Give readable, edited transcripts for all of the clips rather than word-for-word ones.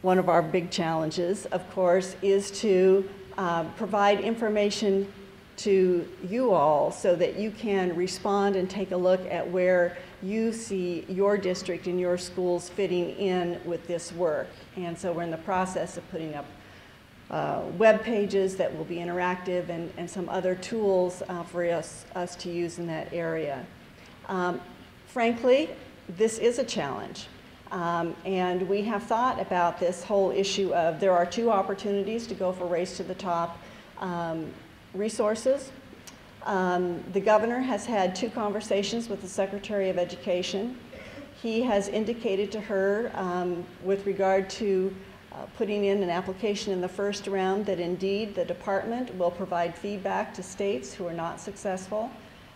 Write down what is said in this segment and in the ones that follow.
one of our big challenges, of course, is to provide information to you all so that you can respond and take a look at where you see your district and your schools fitting in with this work. And so we're in the process of putting up web pages that will be interactive and some other tools for us to use in that area. Frankly, this is a challenge. And we have thought about this whole issue of there are two opportunities to go for Race to the Top resources. The governor has had 2 conversations with the Secretary of Education. He has indicated to her with regard to putting in an application in the first round that indeed the department will provide feedback to states who are not successful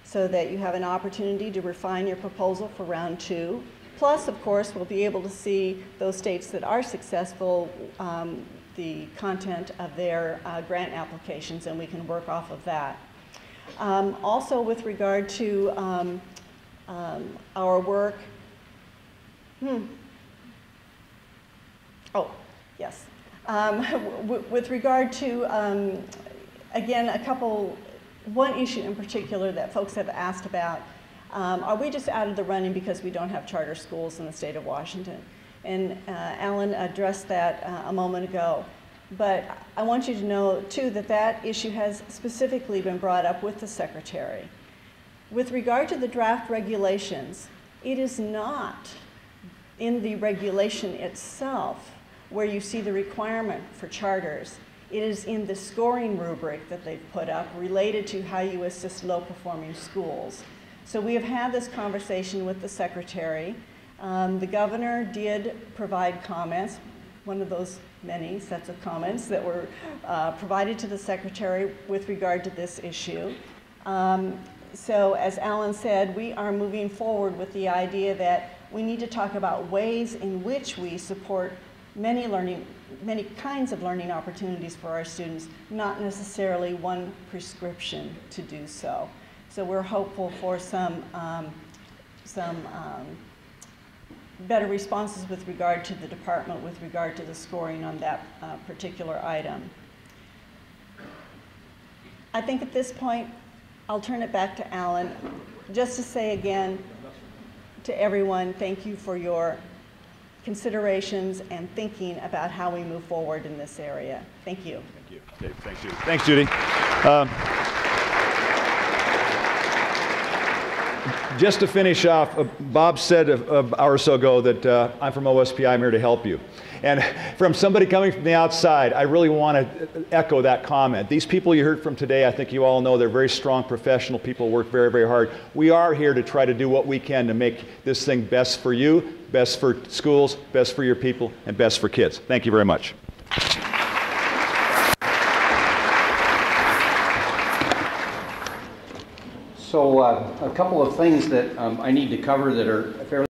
so that you have an opportunity to refine your proposal for round 2. Plus, of course, we'll be able to see those states that are successful, the content of their grant applications, and we can work off of that. Also, with regard to our work, oh, yes. With regard to, again, one issue in particular that folks have asked about, are we just out of the running because we don't have charter schools in the state of Washington? And Alan addressed that a moment ago. But I want you to know, too, that that issue has specifically been brought up with the Secretary. With regard to the draft regulations, it is not in the regulation itself where you see the requirement for charters. It is in the scoring rubric that they've put up related to how you assist low-performing schools. So we have had this conversation with the Secretary. The governor did provide comments, one of those many sets of comments that were provided to the Secretary with regard to this issue. So as Alan said, we are moving forward with the idea that we need to talk about ways in which we support many kinds of learning opportunities for our students, not necessarily one prescription to do so. So we're hopeful for some better responses with regard to the department, with regard to the scoring on that particular item. I think at this point, I'll turn it back to Alan, just to say again to everyone, thank you for your considerations and thinking about how we move forward in this area. Thank you. Thank you. Okay, thanks, Judy. Thanks, Judy. Just to finish off, Bob said an hour or so ago that I'm from OSPI, I'm here to help you. And from somebody coming from the outside, I really want to echo that comment. These people you heard from today, I think you all know they're very strong professional people, work very, very hard. We are here to try to do what we can to make this thing best for you, best for schools, best for your people, and best for kids. Thank you very much. So a couple of things that I need to cover that are fairly